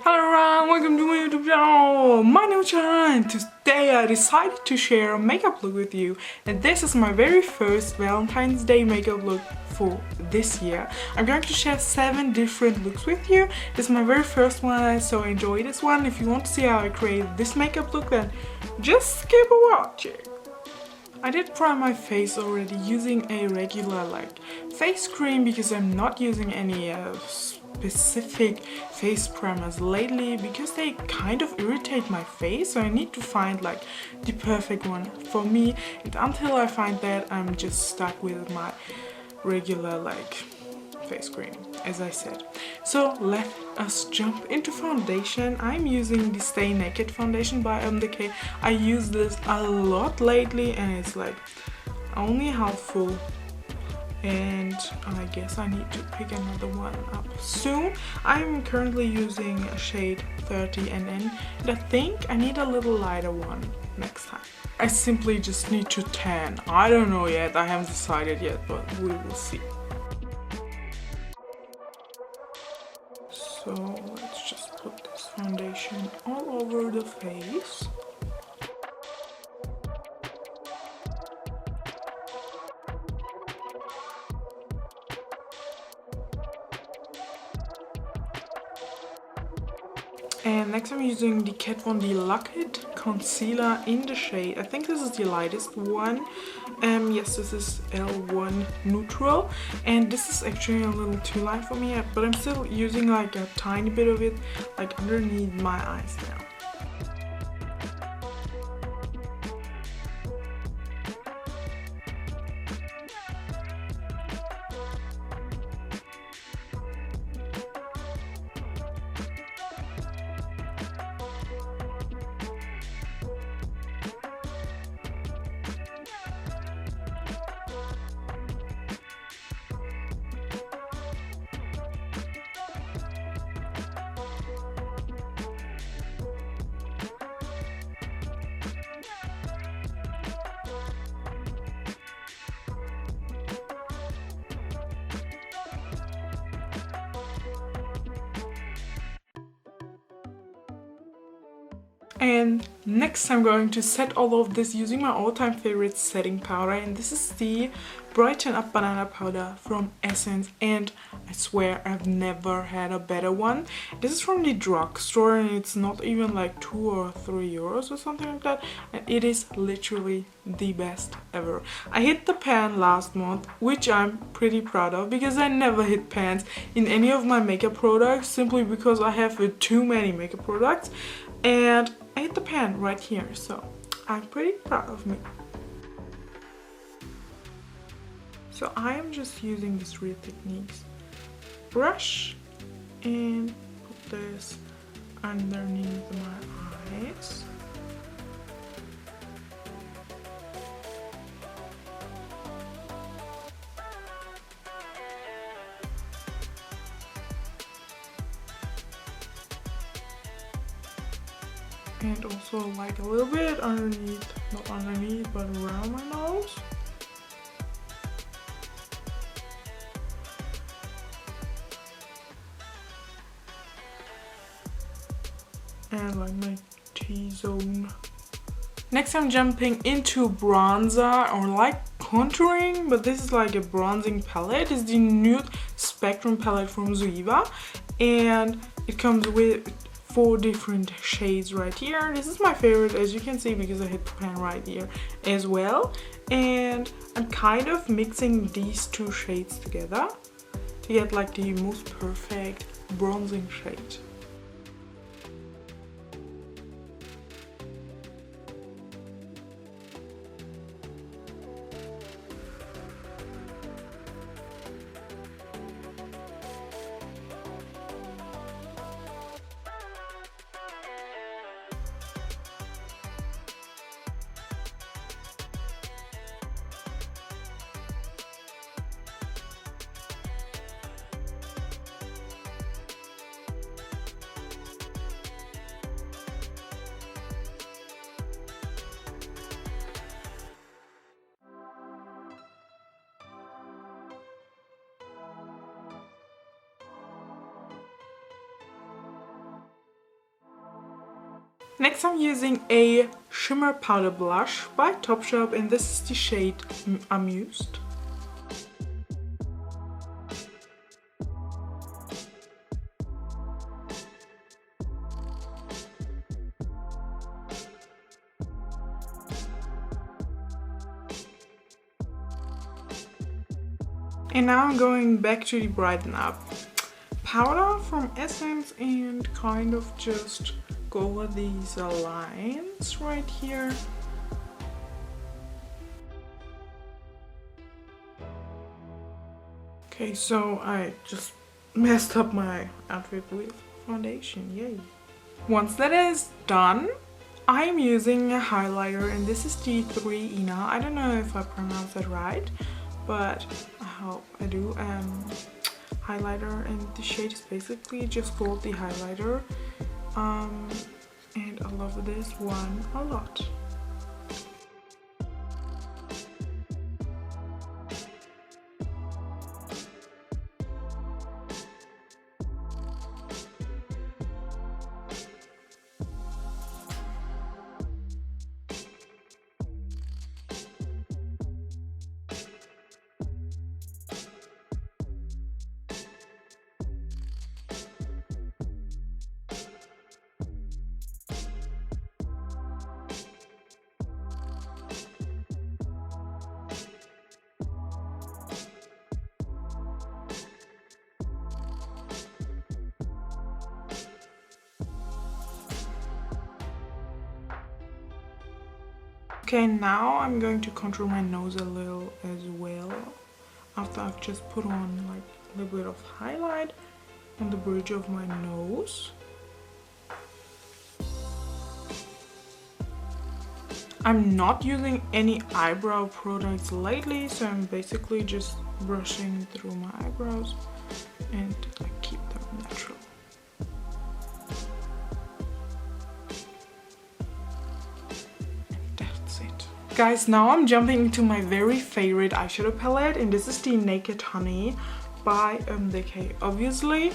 Hello everyone, welcome to my YouTube channel. My name is Canan. Today I decided to share a makeup look with you, and this is my very first Valentine's Day makeup look for this year. I'm going to share 7 different looks with you. This is my very first one, so enjoy this one. If you want to see how I create this makeup look, then just keep watching. I did prime my face already using a regular face cream because I'm not using any specific face primers lately because they kind of irritate my face, so I need to find the perfect one for me, and until I find that I'm just stuck with my regular face cream, as I said. So let us jump into foundation. I'm using the Stay Naked foundation by decay. I use this a lot lately and it's only helpful, and I guess I need to pick another one up soon. I'm currently using a shade 30NN, and I think I need a little lighter one next time. I simply just need to tan. I don't know yet, I haven't decided yet, but we will see. So let's just put this foundation all over the face. And next I'm using the Kat Von D Lock It concealer in the shade, I think this is the lightest one. Yes, this is L1 Neutral, and this is actually a little too light for me, but I'm still using a tiny bit of it underneath my eyes now. And next I'm going to set all of this using my all-time favorite setting powder, and this is the Brighten Up Banana Powder from Essence, and I swear I've never had a better one. This is from the drugstore and it's not even 2 or 3 euros or something like that, and it is literally the best ever. I hit the pan last month, which I'm pretty proud of because I never hit pans in any of my makeup products simply because I have too many makeup products, and I hit the pan right here, so I'm pretty proud of me. So I am just using these Real Techniques brush and put this underneath my eyes. And also a little bit underneath, not underneath, but around my nose. And my T-zone. Next I'm jumping into bronzer or contouring, but this is a bronzing palette. It's the Nude Spectrum palette from Zoeva, and it comes with 4 different shades right here. This is my favorite, as you can see, because I hit the pan right here as well. And I'm kind of mixing these 2 shades together to get the most perfect bronzing shade. Next I'm using a shimmer powder blush by Topshop, and this is the shade Amused. And now I'm going back to the Brighten Up powder from Essence and kind of just go over these lines right here. Okay, so I just messed up my outfit with foundation, yay. Once that is done, I am using a highlighter, and this is the 3 Ina. I don't know if I pronounced that right, but I hope I do. Highlighter, and the shade is basically just called the highlighter. And I love this one a lot. Okay, now I'm going to contour my nose a little as well, after I've just put on like a little bit of highlight on the bridge of my nose. I'm not using any eyebrow products lately, so I'm basically just brushing through my eyebrows and like keep them natural. Guys, now I'm jumping into my very favorite eyeshadow palette, and this is the Naked Honey by Decay, obviously.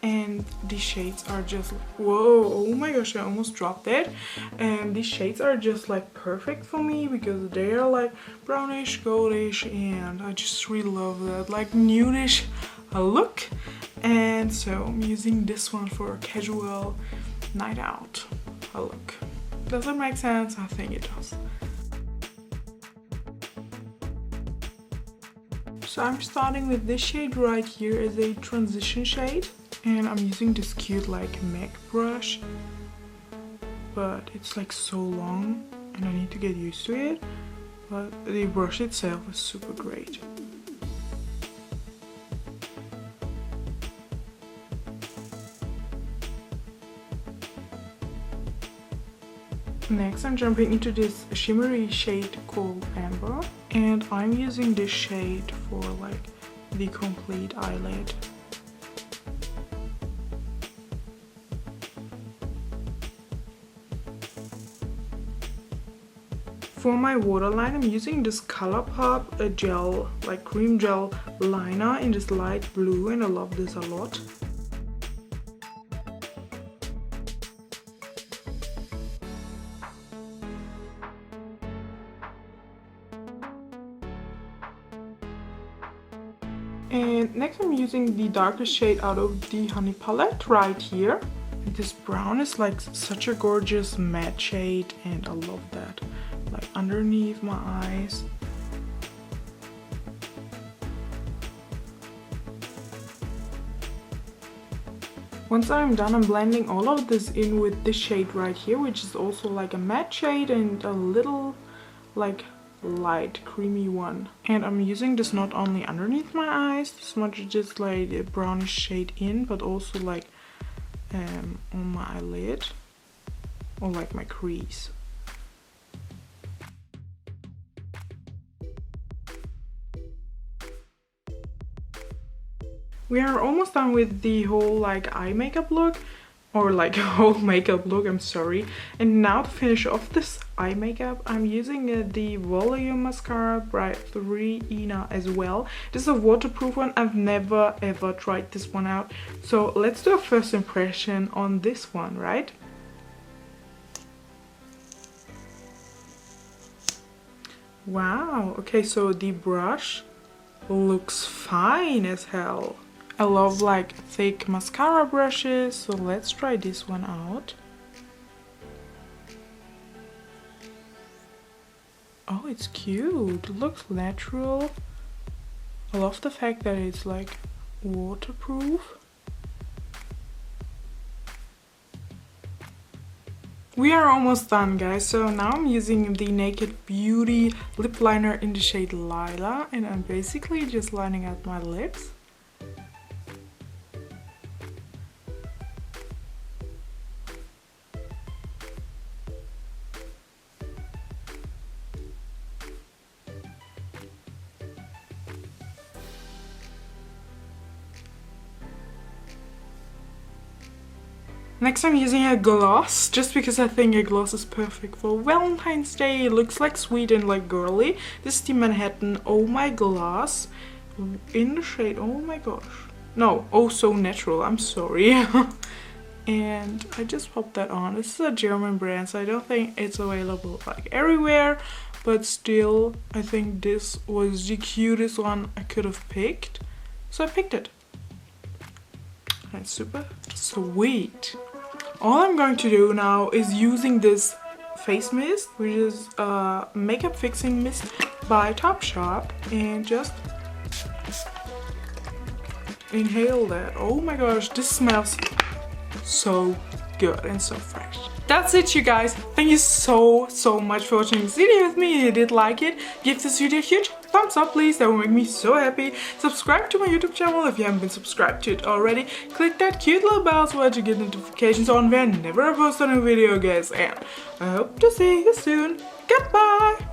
And the shades are just like, whoa, oh my gosh, I almost dropped it. And these shades are just like perfect for me because they are like brownish, goldish, and I just really love that like nudish look. And so I'm using this one for a casual night out look. Does it make sense? I think it does. So I'm starting with this shade right here as a transition shade, and I'm using this cute like MAC brush, but it's like so long and I need to get used to it, but the brush itself is super great. Next I'm jumping into this shimmery shade called Amber, and I'm using this shade for like the complete eyelid. For my waterline, I'm using this ColourPop a gel, like cream gel liner in this light blue, and I love this a lot. And next I'm using the darkest shade out of the Honey palette right here. And this brown is like such a gorgeous matte shade, and I love that. Like underneath my eyes. Once I'm done, I'm blending all of this in with this shade right here, which is also like a matte shade and a little like light creamy one. And I'm using this not only underneath my eyes, this much just like a brownish shade in, but also like on my eyelid or like my crease. We are almost done with the whole like eye makeup look, or like whole makeup look, I'm sorry. And now to finish off this eye makeup, I'm using the Volume Mascara by 3 Ina as well. This is a waterproof one. I've never ever tried this one out. So let's do a first impression on this one, right? Wow, okay, so the brush looks fine as hell. I love like thick mascara brushes, so let's try this one out. Oh, it's cute. It looks natural. I love the fact that it's like waterproof. We are almost done, guys. So now I'm using the Naked Beauty lip liner in the shade Lila, and I'm basically just lining out my lips. Next I'm using a gloss, just because I think a gloss is perfect for Valentine's Day. It looks like sweet and like girly. This is the Manhattan Oh My Gloss in the shade, oh my gosh. No, Oh So Natural, I'm sorry. And I just popped that on. This is a German brand, so I don't think it's available like everywhere. But still, I think this was the cutest one I could have picked. So I picked it. And it's super sweet. All I'm going to do now is using this face mist, which is a makeup fixing mist by Topshop, and just inhale that. Oh my gosh, this smells so good and so fresh. That's it, you guys. Thank you so much for watching this video with me. If you did like it, give this video a huge thumbs up, please. That will make me so happy. Subscribe to my YouTube channel if you haven't been subscribed to it already. Click that cute little bell so that you get notifications on whenever I post a new video, guys. And I hope to see you soon. Goodbye.